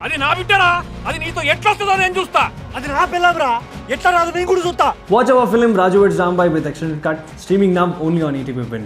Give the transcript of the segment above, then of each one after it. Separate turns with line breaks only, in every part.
అది నా బిడ్డరా, అది నీతో ఎట్లా వస్తుందో నేను చూస్తా.
అది నా పిల్లరా, ఎట్లా రాదు నేను కూడా చూస్తా.
Watch our film Raju vs Rambai with extended cut, streaming now only on ETV Win.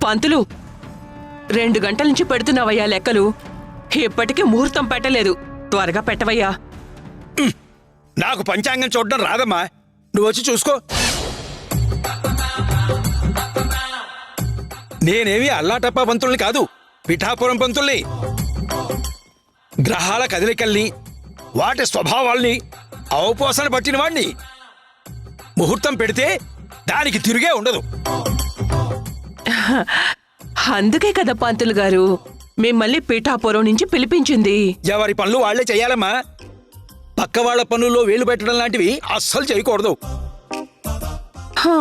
పంతులు 2 గంటల నుంచి పెడుతున్నావయ్యా లెక్కలు. ఇప్పటికీ ముహూర్తం పెట్టలేదు. త్వరగా పెట్టవయ్యా.
నాకు పంచాంగం చూడడం రాదమ్మా, నువ్వు వచ్చి చూసుకో. నేనేమి అల్లాటప్ప పంతుల్ని కాదు, పిఠాపురం పంతుల్ని. గ్రహాల కదలికల్ని, వాటి స్వభావాల్ని అవపోసన పట్టిన వాణ్ణి. ముహూర్తం పెడితే దానికి తిరిగే ఉండదు.
అందుకే కదా పంతులు గారు మిమ్మల్ని పీఠాపురం నుంచి పిలిపించింది.
ఎవరి పనులు వాళ్లే చెయ్యాలమ్మా. పక్క వాళ్ల పనుల్లో వేలు పెట్టడం లాంటివి అస్సలు చేయకూడదు.
హా.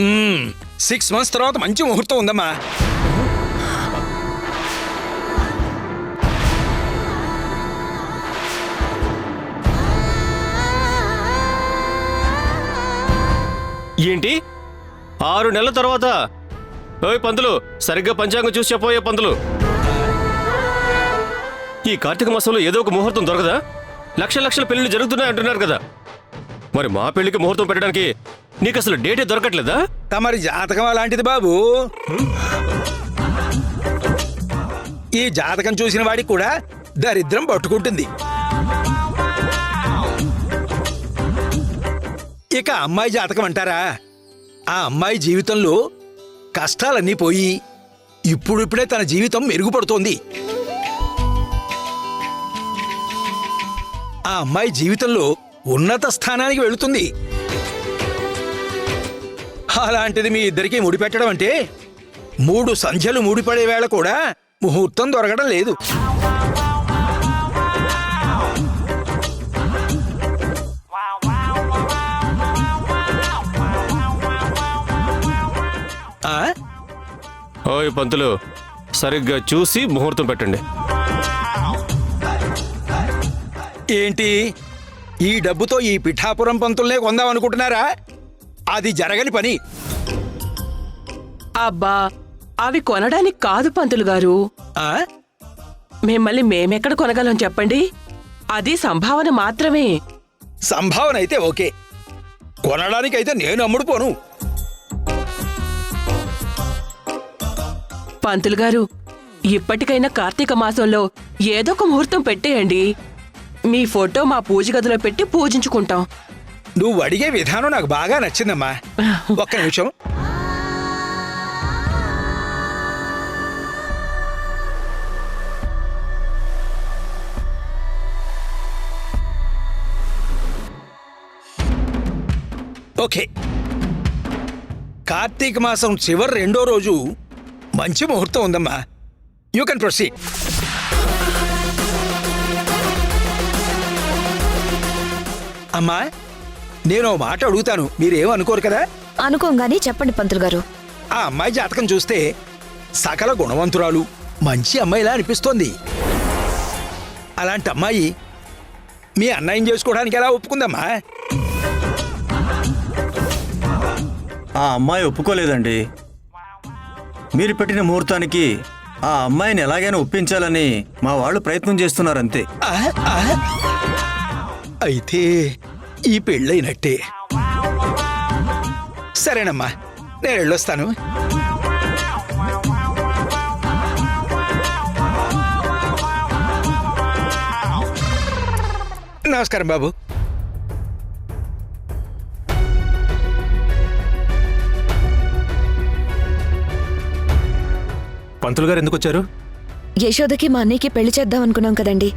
మ్మ్, 6 months తర్వాత మంచి ముహూర్తం ఉందమ్మా.
ఏంటి 6 నెలల తర్వాత? ఓయ్ పంతులు, సరిగ్గా పంచాంగం చూసి చెప్పోయే పంతులు. ఈ కార్తీక మాసంలో ఏదో ఒక ముహూర్తం దొరకదా? లక్షల పెళ్లిళ్ళు జరుగుతున్నాయి అంటున్నారు కదా, మరి మా పెళ్లికి ముహూర్తం పెట్టడానికి నీకు అసలు డేటే దొరకట్లేదా?
తమరి జాతకం అలాంటిది బాబు. ఈ జాతకం చూసిన వాడికి కూడా దరిద్రం పట్టుకుంటుంది. ఇక అమ్మాయి జాతకం అంటారా? ఆ అమ్మాయి జీవితంలో కష్టాలన్నీ పోయి ఇప్పుడిప్పుడే తన జీవితం మెరుగుపడుతోంది. ఆ అమ్మాయి జీవితంలో ఉన్నత స్థానానికి వెళుతుంది. అలాంటిది మీ ఇద్దరికీ ముడిపెట్టడం అంటే 3 సంధ్యలు ముడిపడే వేళ కూడా ముహూర్తం దొరకడం లేదు.
ఓయ్ పంతులు, సరిగ్గా చూసి ముహూర్తం పెట్టండి.
ఏంటి, ఈ డబ్బుతో ఈ పిఠాపురం పంతుల్నే కొందామనుకుంటున్నారా? అది జరగని పని.
అబ్బా, అవి కొనడానికి కాదు పంతులు గారు.
ఆ?
మిమ్మల్ని మేమెక్కడ కొనగలం చెప్పండి? అది సంభావన మాత్రమే.
సంభావన అయితే ఓకే, కొనడానికైతే నేను అమ్ముడుపోను.
పంతులు గారు, ఇప్పటికైనా కార్తీక మాసంలో ఏదో ఒక ముహూర్తం పెట్టేయండి. మీ ఫోటో మా పూజ గదిలో పెట్టి పూజించుకుంటాం.
నువ్వు అడిగే విధానం నాకు బాగా నచ్చిందమ్మా. ఒక్క నిమిషం. ఓకే, కార్తీక మాసం చివరి 2వ రోజు మంచి ముహూర్తం ఉందమ్మా. You can proceed. అమ్మా, నేను ఓ మాట అడుగుతాను, మీరేమనుకోరు కదా?
అనుకోగానే చెప్పండి పంతులు గారు.
ఆ అమ్మాయి జాతకం చూస్తే సకల గుణవంతురాలు, మంచి అమ్మాయిలా అనిపిస్తోంది. అలాంటి అమ్మాయి మీ అన్నయ్యం చేసుకోవడానికి ఎలా ఒప్పుకుందమ్మా?
ఆ అమ్మాయి ఒప్పుకోలేదండి. మీరు పెట్టిన ముహూర్తానికి ఆ అమ్మాయిని ఎలాగైనా ఒప్పించాలని మా వాళ్ళు ప్రయత్నం చేస్తున్నారంతే.
అయితే ఈ పెళ్ళైనట్టే. సరేనమ్మా, నేను వెళ్ళొస్తాను. నమస్కారం బాబు.
పంతులు గారు ఎందుకు వచ్చారు?
యశోదకి మా అన్నయ్యకి పెళ్లి చేద్దాం అనుకున్నాం కదండి,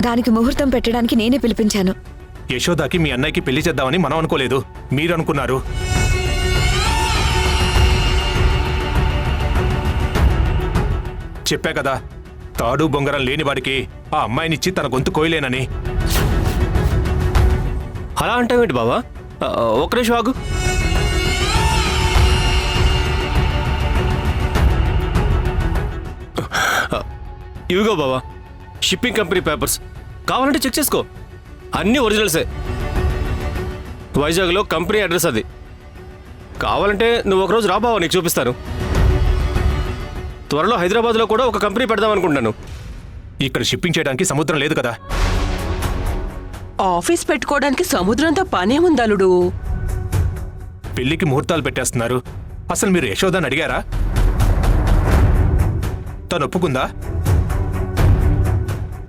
దానికి ముహూర్తం పెట్టడానికి నేనే పిలిపించాను.
యశోదాకి మీ అన్నయ్యకి పెళ్లి చేద్దామని మనం అనుకోలేదు, మీరు అనుకున్నారు. చెప్పా కదా, తాడు బొంగరం లేని వాడికి ఆ అమ్మాయినిచ్చి తన గొంతు కోయలేనని.
అలా అంటావేంటి బావా? ఒక్క నిమిషం ఆగు. ఇవిగో బావా, షిప్పింగ్ కంపెనీ పేపర్స్. కావాలంటే చెక్ చేసుకో, అన్నీ ఒరిజినల్సే. వైజాగ్లో కంపెనీ అడ్రస్ అది. కావాలంటే నువ్వు ఒకరోజు రా బావా, నీకు చూపిస్తాను. త్వరలో హైదరాబాద్లో కూడా ఒక కంపెనీ పెడదాం అనుకుంటున్నాను.
ఇక్కడ షిప్పింగ్ చేయడానికి సముద్రం లేదు కదా.
ఆఫీస్ పెట్టుకోవడానికి సముద్రంతో పనేముంది అల్లుడు?
పెళ్లికి ముహూర్తాలు పెట్టేస్తున్నారు. అసలు మీరు యశోదాని అడిగారా? తను ఒప్పుకుందా?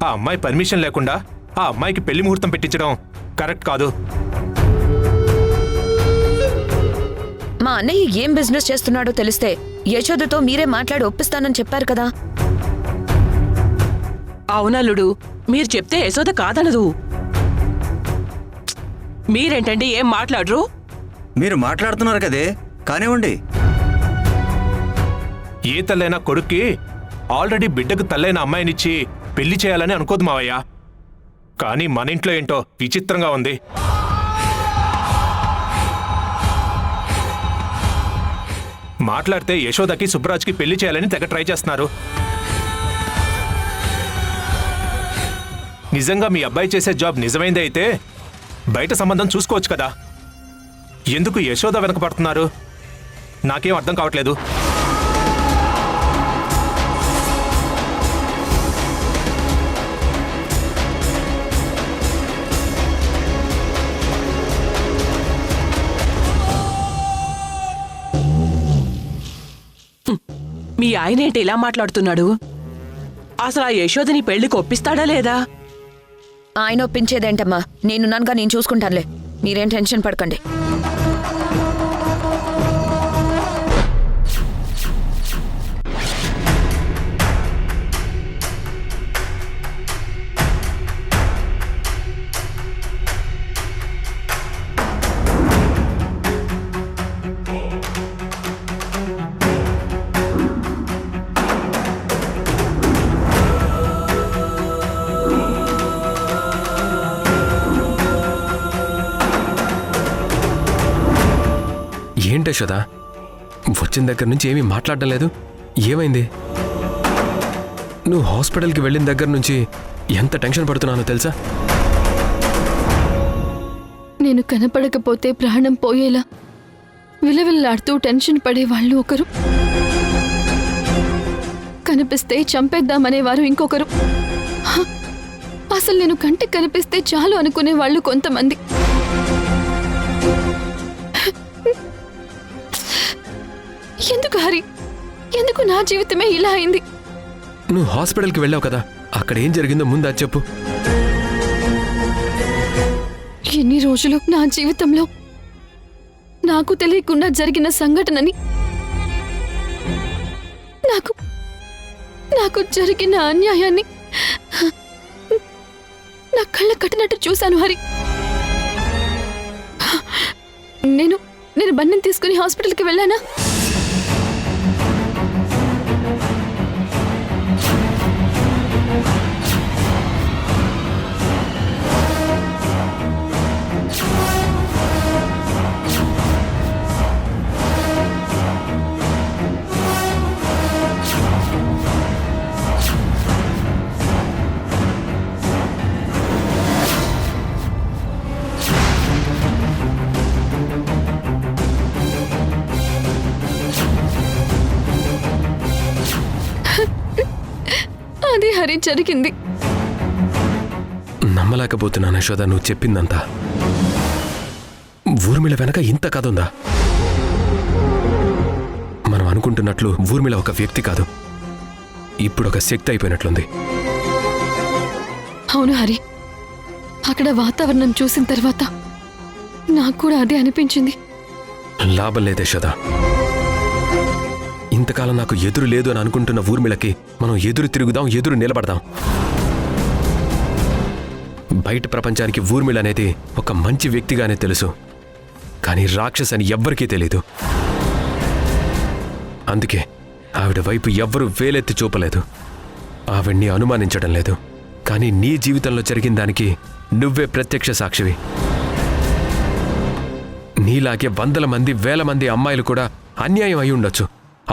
ఆ అమ్మాయి పర్మిషన్ లేకుండా ఆ అమ్మాయికి పెళ్లి ముహూర్తం పెట్టించడం కరెక్ట్ కాదు.
మా అన్నయ్య ఏం బిజినెస్ చేస్తున్నాడో తెలిస్తే యశోదతో మీరే మాట్లాడి ఒప్పిస్తానని చెప్పారు కదా.
అవునల్లుడు, మీరు చెప్తే యశోద కాదనదు. మీరేంటండి ఏం మాట్లాడరు?
మీరు మాట్లాడుతున్నారు కదే, కానివ్వండి.
ఏ తల్లైనా కొడుక్కి ఆల్రెడీ బిడ్డకు తల్లైన అమ్మాయినిచ్చి పెళ్లి చేయాలని అనుకోదు మావయ్య. కానీ మన ఇంట్లో ఏంటో విచిత్రంగా ఉంది. మాట్లాడితే యశోదకి సుబ్బరాజ్కి పెళ్లి చేయాలని తెగ ట్రై చేస్తున్నారు. నిజంగా మీ అబ్బాయి చేసే జాబ్ నిజమైందే అయితే బయట సంబంధం చూసుకోవచ్చు కదా. ఎందుకు యశోద వెనకపడుతున్నారు? నాకేం అర్థం కావట్లేదు.
మీ ఆయనేంటి ఇలా మాట్లాడుతున్నాడు? అసలు ఆ యశోదని పెళ్లికి ఒప్పిస్తాడా లేదా?
ఆయన ఒప్పించేదేంటమ్మా, నేనున్నానుగా, నేను చూసుకుంటానులే, మీరేం టెన్షన్ పడకండి.
ఏంటి యశోదా, వచ్చిన దగ్గర నుంచి ఏమీ మాట్లాడడం లేదు, ఏమైంది? నువ్వు హాస్పిటల్కి వెళ్ళిన దగ్గర నుంచి ఎంత టెన్షన్ పడుతున్నానో తెలుసా?
నేను కనపడకపోతే ప్రాణం పోయేలా విలవిల్లాడుతూ టెన్షన్ పడేవాళ్ళు ఒకరు, కనిపిస్తే చంపేద్దామనేవారు ఇంకొకరు, అసలు నేను కంటికి కనిపిస్తే చాలు అనుకునే వాళ్ళు కొంతమంది. ఎందుకు హరి, ఎందుకు నా జీవితమే ఇలా అయింది?
నువ్వు హాస్పిటల్కి వెళ్ళావు కదా, అక్కడ ఏం జరిగిందో ముందు అది చెప్పు.
ఎన్ని రోజులు నా జీవితంలో నాకు తెలియకుండా జరిగిన సంఘటనని, నాకు జరిగిన అన్యాయాన్ని నా కళ్ళ కట్టినట్టు చూశాను హరి. నేను బండిని తీసుకుని హాస్పిటల్కి వెళ్ళానా? అదే హరి జరిగింది.
నమ్మలేకపోతున్నాను యశోదా, నువ్వు చెప్పిందంతా. ఊర్మిళ వెనక ఇంత కథ ఉందా? అనుకుంటున్నట్లు ఊర్మిళ ఒక వ్యక్తి కాదు, ఇప్పుడు ఒక శక్తి అయిపోయినట్లుంది.
అవును హరి, అక్కడ వాతావరణం చూసిన తర్వాత నాకు కూడా అదే అనిపించింది.
లాభం లేదే యశోద. ఇంతకాలం నాకు ఎదురు లేదు అని అనుకుంటున్న ఊర్మిళకి మనం ఎదురు తిరుగుదాం, ఎదురు నిలబడదాం. బయట ప్రపంచానికి ఊర్మిళ అనేది ఒక మంచి వ్యక్తిగానే తెలుసు, కానీ రాక్షస్ అని ఎవ్వరికీ తెలీదు. అందుకే ఆవిడ వైపు ఎవ్వరూ వేలెత్తి చూపలేదు, ఆవిడ్ని అనుమానించడం లేదు. కానీ నీ జీవితంలో జరిగిన దానికి నువ్వే ప్రత్యక్ష సాక్షివి. నీలాగే వందల మంది, వేల మంది అమ్మాయిలు కూడా అన్యాయం అయి ఉండొచ్చు,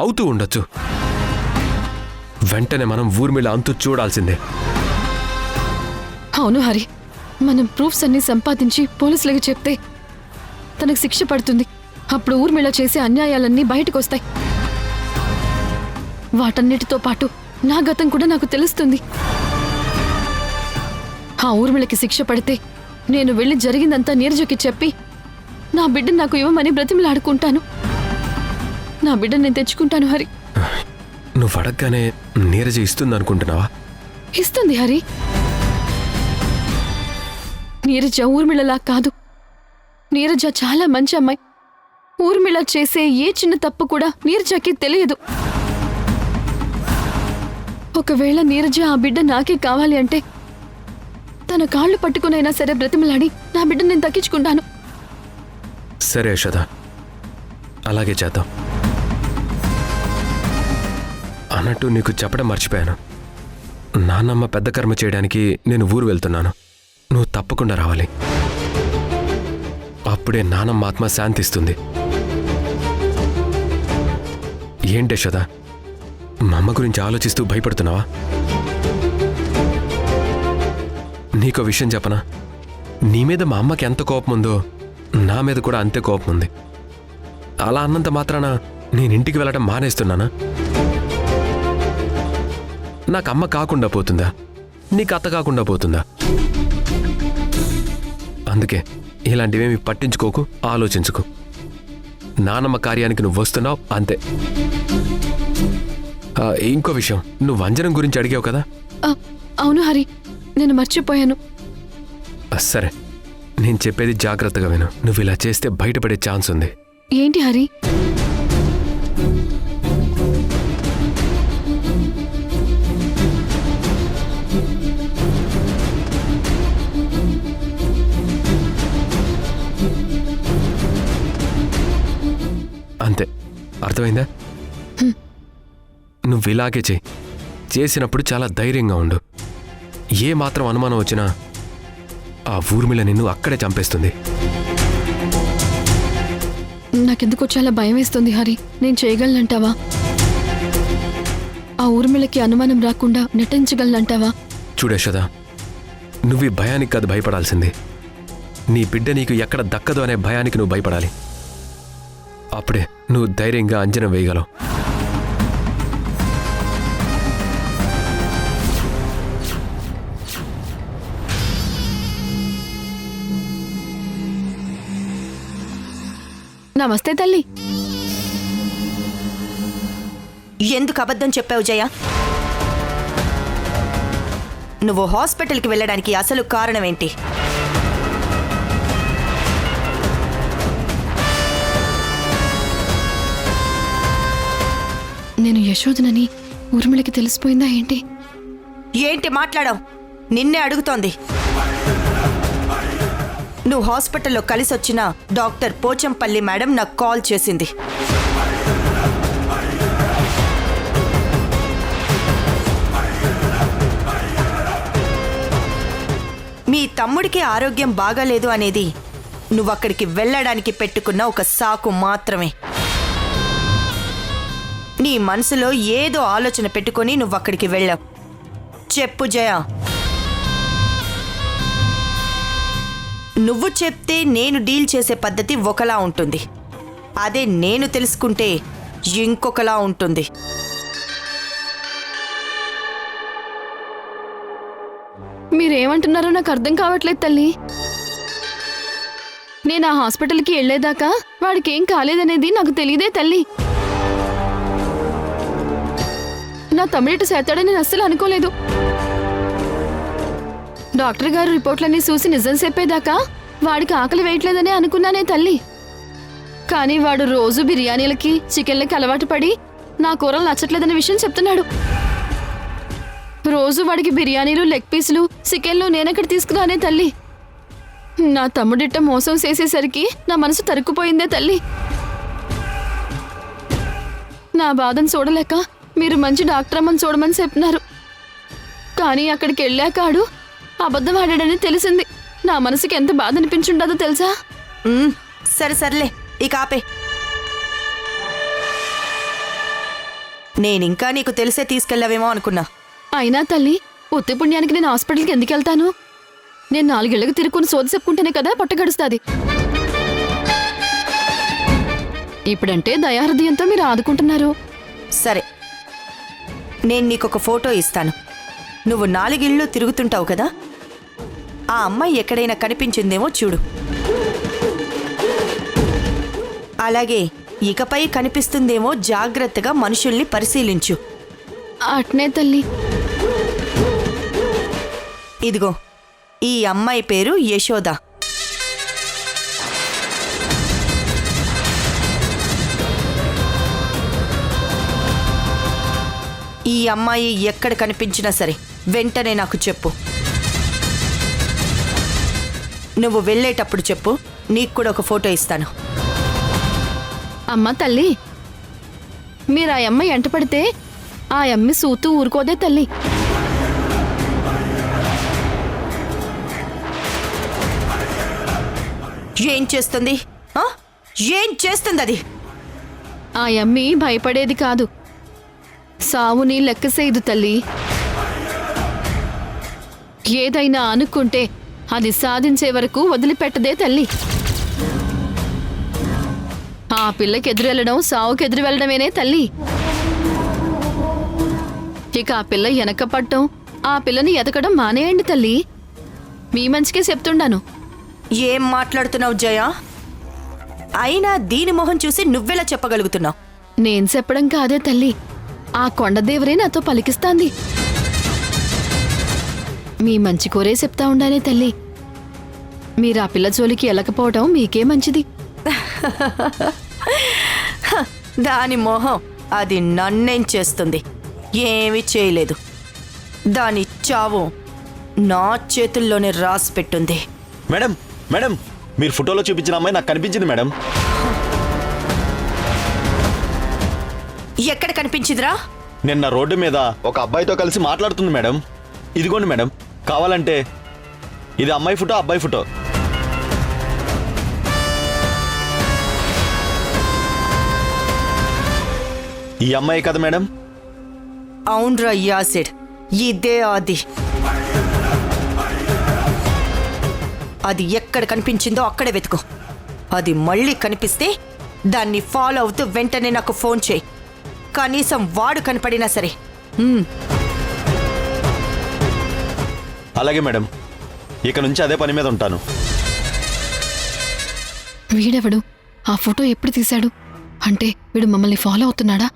అవుతూ ఉండొచ్చు. వెంటనే మనం ఊర్మిళ అంతు చూడాల్సిందే.
అవును హరి, మనం ప్రూఫ్స్ అన్ని సంపాదించి పోలీసులకు చెప్తే తనకు శిక్ష పడుతుంది. అప్పుడు ఊర్మిళ చేసే అన్యాయాలన్నీ బయటకొస్తాయి. వాటన్నిటితో పాటు నా గతం కూడా నాకు తెలుస్తుంది. ఆ ఊర్మిళకి శిక్ష పడితే నేను వెళ్ళి జరిగిందంతా నీరజకి చెప్పి నా బిడ్డను నాకు ఇవ్వమని బ్రతిమలాడుకుంటాను. నా బిడ్డను నేను తెచ్చుకుంటాను హరి.
నువ్వు అడగగానే నీరజ ఇస్తుందనుకుంటున్నావా?
ఇస్తుంది హరి. నీరజ ఊర్మిళలా కాదు. నీరజ చాలా మంచి అమ్మాయి. ఊర్మిళ చేసే ఏ చిన్న తప్పు కూడా నీరజకి తెలియదు. ఒకవేళ నీరజ ఆ బిడ్డ నాకే కావాలి అంటే తన కాళ్ళు పట్టుకునైనా సరే బ్రతిమలాడి నా బిడ్డ నేను దక్కించుకుంటాను.
సరే యశోద, అలాగే చేద్దాం. అన్నట్టు నీకు చెప్పడం మర్చిపోయాను. నాన్నమ్మ పెద్ద కర్మ చేయడానికి నేను ఊరు వెళ్తున్నాను. నువ్వు తప్పకుండా రావాలి. అప్పుడే నానమ్మ ఆత్మ శాంతిస్తుంది. ఏంటి యశోద, మా అమ్మ గురించి ఆలోచిస్తూ భయపడుతున్నావా? నీకో విషయం చెప్పనా? నీ మీద మా అమ్మకి ఎంత కోపం ఉందో నా మీద కూడా అంతే కోపం ఉంది. అలా అన్నంత మాత్రాన నేను ఇంటికి వెళ్ళడం మానేస్తున్నానా? నాకు అమ్మ కాకుండా పోతుందా? నీకు అత్త కాకుండా పోతుందా? అందుకే ఇలాంటివేమి పట్టించుకోకు, ఆలోచించుకో. నానమ్మ కార్యానికి నువ్వు వస్తున్నావు అంతే. ఇంకో విషయం, నువ్వు అంజనం గురించి అడిగావు కదా?
అవును హరి, నేను మర్చిపోయాను.
సరే, నేను చెప్పేది జాగ్రత్తగా విను. నువ్వు ఇలా చేస్తే బయటపడే ఛాన్స్ ఉంది.
ఏంటి హరి?
అంతే, అర్థమైందా? నువ్వు ఇలాగే చెయ్యి. చేసినప్పుడు చాలా ధైర్యంగా ఉండు. ఏ మాత్రం అనుమానం వచ్చినా ఆ ఊర్మిళ నిన్ను అక్కడే చంపేస్తుంది.
నాకెందుకో చాలా భయం వేస్తుంది హరి. నేను చేయగలనంటావా? ఆ ఊర్మిళకి అనుమానం రాకుండా నటించగలనంటావా?
చూడేషదా, నువ్వు ఈ భయానికి కాదు భయపడాల్సింది. నీ బిడ్డ నీకు ఎక్కడ దక్కదు అనే భయానికి నువ్వు భయపడాలి. అప్పుడే నువ్వు ధైర్యంగా అంజనం వేయగలవు.
నమస్తే తల్లి.
ఎందుకు అబద్ధం చెప్పావు జయ? నువ్వు హాస్పిటల్కి వెళ్ళడానికి అసలు కారణం ఏంటి?
నేను యశోదనని ఊర్మిళకి తెలిసిపోయిందా ఏంటి?
ఏంటి మాట్లాడావు? నిన్నే అడుగుతోంది. నువ్వు హాస్పిటల్లో కలిసొచ్చిన డాక్టర్ పోచంపల్లి మేడం నాకు కాల్ చేసింది. మీ తమ్ముడికి ఆరోగ్యం బాగాలేదు అనేది నువ్వక్కడికి వెళ్ళడానికి పెట్టుకున్న ఒక సాకు మాత్రమే. నీ మనసులో ఏదో ఆలోచన పెట్టుకొని నువ్వక్కడికి వెళ్ళావు. చెప్పు జయ. నువ్వు చెప్తే నేను డీల్ చేసే పద్ధతి ఒకలా ఉంటుంది, అదే నేను తెలుసుకుంటే ఇంకొకలా ఉంటుంది.
మీరేమంటున్నారో నాకు అర్థం కావట్లేదు తల్లి. నేను ఆ హాస్పిటల్కి వెళ్ళేదాకా వాడికి ఏం కాలేదనేది నాకు తెలియదే తల్లి. నా తమ్ముడిట చేస్తాడని నేను అస్సలు అనుకోలేదు. డాక్టర్ గారు రిపోర్ట్లన్నీ చూసి నిజం చెప్పేదాకా వాడికి ఆకలి వేయట్లేదనే అనుకున్నానే తల్లి. కానీ వాడు రోజు బిర్యానీలకి చికెన్లకి అలవాటు పడి నా కూరలు నచ్చట్లేదనే విషయం చెప్తున్నాడు. రోజు వాడికి బిర్యానీలు, లెగ్ పీసులు, చికెన్లు నేనెక్కడ తీసుకున్నానే తల్లి. నా తమ్ముడిట్ట మోసం చేసేసరికి నా మనసు తరుక్కుపోయిందే తల్లి. నా బాధను చూడలేక మీరు మంచి డాక్టర్ అమ్మని చూడమని చెప్పినారు. కానీ అక్కడికి వెళ్ళాక ఆడు అబద్ధం ఆడాడని తెలిసింది. నా మనసుకి ఎంత బాధ అనిపించుండదో తెలుసా?
సరే సర్లే, ఇక ఆపే. నేనింకా నీకు తెలిసే తీసుకెళ్ళావేమో అనుకున్నా.
అయినా తల్లి, ఉత్తి పుణ్యానికి నేను హాస్పిటల్కి ఎందుకు వెళ్తాను? నేను 4 ఏళ్లకు తిరుక్కుని సోది చెప్పుకుంటేనే కదా పొట్ట గడుస్తుంది. ఇప్పుడంటే దయాహృదయంతో మీరు ఆదుకుంటున్నారు.
సరే, నేను నీకొక ఫోటో ఇస్తాను. నువ్వు 4 ఇళ్ళు తిరుగుతుంటావు కదా, ఆ అమ్మాయి ఎక్కడైనా కనిపించిందేమో చూడు. అలాగే ఇకపై కనిపిస్తుందేమో జాగ్రత్తగా మనుషుల్ని పరిశీలించు.
అట్నే తల్లి.
ఇదిగో, ఈ అమ్మాయి పేరు యశోద. ఈ అమ్మాయి ఎక్కడ కనిపించినా సరే వెంటనే నాకు చెప్పు. నువ్వు వెళ్ళేటప్పుడు చెప్పు, నీకు కూడా ఒక ఫోటో ఇస్తాను.
అమ్మ తల్లి, మీరు ఆ అమ్మాయి ఎంట పడితే ఆ అమ్మి సూతూ ఊరుకోదే తల్లి.
ఏం చేస్తుంది? ఏం చేస్తుంది అది?
ఆ అమ్మి భయపడేది కాదు, సావుని లెక్కసేయదు తల్లి. ఏదైనా అనుకుంటే అది సాధించే వరకు వదిలిపెట్టదే తల్లి. ఆ పిల్లకి ఎదురు వెళ్ళడం సావుకి ఎదురు వెళ్ళడమేనే తల్లి. ఇక ఆ పిల్ల వెనక పట్టం, ఆ పిల్లని ఎతకడం మానేయండి తల్లి. మీ మంచికే చెప్తుండాను.
ఏం మాట్లాడుతున్నావు జయ? అయినా దీని మొహం చూసి నువ్వెలా చెప్పగలుగుతున్నావు?
నేను చెప్పడం కాదే తల్లి, ఆ కొండదేవరే నాతో పలికిస్తాంది. మీ మంచి కోరే చెప్తా ఉండానే తల్లి. మీరు ఆ పిల్ల జోలికి వెళ్ళకపోవటం మీకే మంచిది.
దాని మొహం అది నన్నేం చేస్తుంది? ఏమీ చేయలేదు. దాని చావు నా చేతుల్లోనే రాసి పెట్టుంది.
మేడం మేడం, మీరు ఫోటోలో చూపించిన అమ్మాయి నాకు కనిపించింది మేడం.
ఎక్కడ కనిపించిందిరా?
నిన్న రోడ్డు మీద ఒక అబ్బాయితో కలిసి మాట్లాడుతుంది మేడం. ఇదిగోండి మేడం, కావాలంటే ఇది అమ్మాయి ఫోటో, అబ్బాయి ఫోటో. ఈ అమ్మాయి కదా మేడం?
అవునరా యాసిడ్, ఇదే అది. అది ఎక్కడ కనిపించిందో అక్కడే వెతుకో. అది మళ్ళీ కనిపిస్తే దాన్ని ఫాలో అవుతూ వెంటనే నాకు ఫోన్ చేయి. కనీసం వాడు కనపడినా సరే.
అలాగే మేడం, ఇక నుంచి అదే పని మీద ఉంటాను.
వీడెవడు? ఆ ఫోటో ఎప్పుడు తీశాడు? అంటే వీడు మమ్మల్ని ఫాలో అవుతున్నాడా?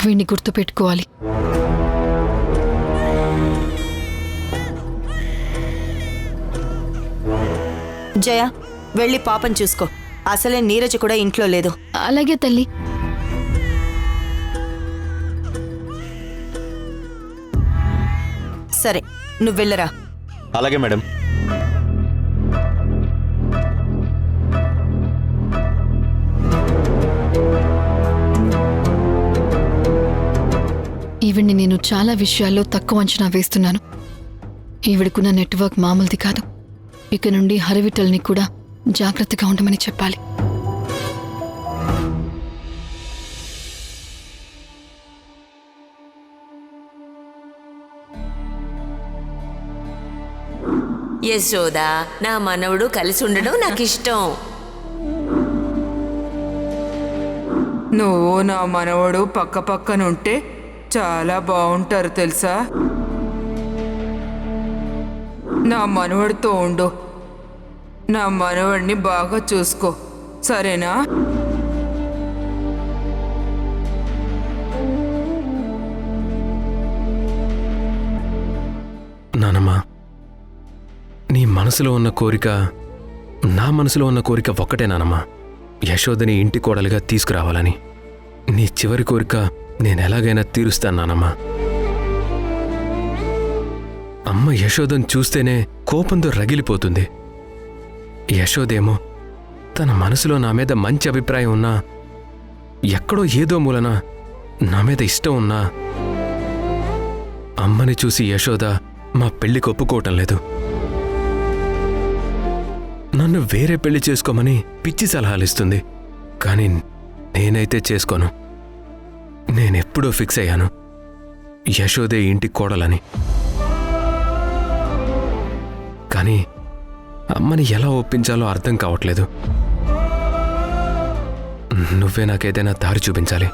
వీడిని గుర్తు పెట్టుకోవాలి.
జయ, వెళ్ళి పాపం చూసుకో. అసలే నీరజ కూడా ఇంట్లో లేదు.
అలాగే తల్లి.
సరే, నువ్వు వెళ్ళరా.
అలాగే మేడం.
ఈవిడ్ని నేను చాలా విషయాల్లో తక్కువ అంచనా వేస్తున్నాను. ఈవిడకున్న నెట్వర్క్ మామూలుది కాదు. ఇక నుండి హరివిటల్ని కూడా జాగ్రత్తగా ఉండమని చెప్పాలి.
యశోదా, నా మనవడు కలిసి ఉండడం నాకు ఇష్టం.
నువ్వు నా మనవడు పక్క పక్కనుంటే చాలా బాగుంటారు తెలుసా. నా మనవడితో ఉండు. నా మనవడిని బాగా చూసుకో, సరేనా?
మనసులో ఉన్న కోరిక నా మనసులో ఉన్న కోరిక ఒక్కటే నానమ్మా, యశోదని ఇంటి కోడలిగా తీసుకురావాలని. నీ చివరి కోరిక నేను ఎలాగైనా తీరుస్తాను నానమ్మా. అమ్మ యశోదను చూస్తేనే కోపంతో రగిలిపోతుంది. యశోదేమో తన మనసులో నా మీద మంచి అభిప్రాయం ఉన్నా, ఎక్కడో ఏదో మూలన నా మీద ఇష్టం ఉన్నా, అమ్మని చూసి యశోద మా పెళ్లికి ఒప్పుకోవటం లేదు. నన్ను వేరే పెళ్లి చేసుకోమని పిచ్చి సలహాలిస్తుంది. కానీ నేనైతే చేసుకోను. నేనెప్పుడో ఫిక్స్ అయ్యాను, యశోదే ఇంటి కోడలని. కానీ అమ్మని ఎలా ఒప్పించాలో అర్థం కావట్లేదు. నువ్వే నాకేదైనా దారి చూపించాలి.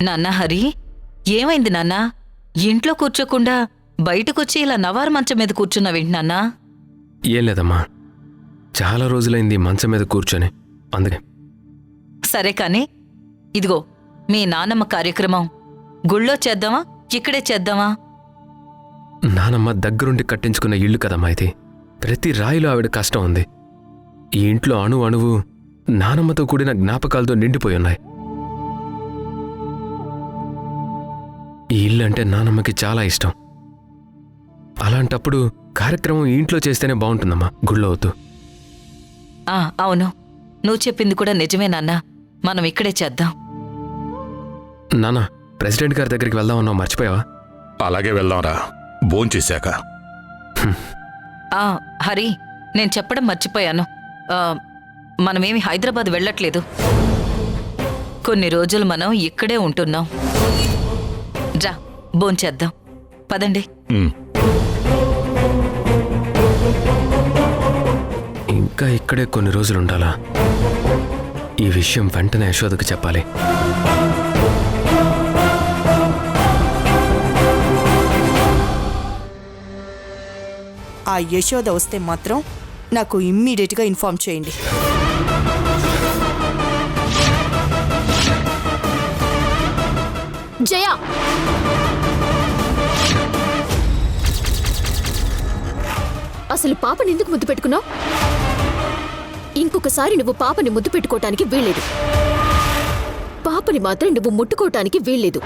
నాన్న హరి, ఏమైంది నాన్న? ఇంట్లో కూర్చోకుండా బయటకొచ్చి ఇలా నవారు మంచం మీద కూర్చున్నావేంటి నాన్నా?
ఏం లేదమ్మా, చాలా రోజులైంది మంచం మీద కూర్చొని, అందుకే.
సరే కాని ఇదిగో మీ నాన్నమ్మ కార్యక్రమం గుళ్ళో చేద్దామా, ఇక్కడే చేద్దామా?
నానమ్మ దగ్గరుండి కట్టించుకున్న ఇల్లు కదమ్మా ఇది. ప్రతి రాయిలో ఆవిడ కష్టం ఉంది. ఈ ఇంట్లో అణు అణువు నానమ్మతో కూడిన జ్ఞాపకాలతో నిండిపోయి ఉన్నాయి. ఈ ఇల్లు అంటే నానమ్మకి చాలా ఇష్టం. అలాంటప్పుడు కార్యక్రమం ఈ ఇంట్లో చేస్తేనే బాగుంటుందమ్మా, గుళ్ళో వద్దు.
అవును, నువ్వు చెప్పింది కూడా నిజమే నాన్న. మనం ఇక్కడే చేద్దాం.
నాన్న, ప్రెసిడెంట్ గారి దగ్గరికి వెళ్దామన్నావు, మర్చిపోయావా?
అలాగే వెళ్దాంరా, భోంచేశాక.
హరి, నేను చెప్పడం మర్చిపోయాను. మనమేమి హైదరాబాద్ వెళ్ళట్లేదు. కొన్ని రోజులు మనం ఇక్కడే ఉంటున్నాం. రా, భోంచేద్దాం. పదండి.
ఇంకా ఇక్కడే కొన్ని రోజులు ఉండాలా? ఈ విషయం వెంటనే యశోదకు చెప్పాలి.
ఆ యశోద వస్తే మాత్రం నాకు ఇమ్మీడియట్గా ఇన్ఫార్మ్ చేయండి.
జయ, అసలు పాపని ఎందుకు ముద్దు పెట్టుకున్నావు? ఇంకొకసారి నువ్వు పాపని ముద్దు పెట్టుకోవటానికి వీల్లేదు. పాపని మాత్రం నువ్వు ముట్టుకోవటానికి వీల్లేదు.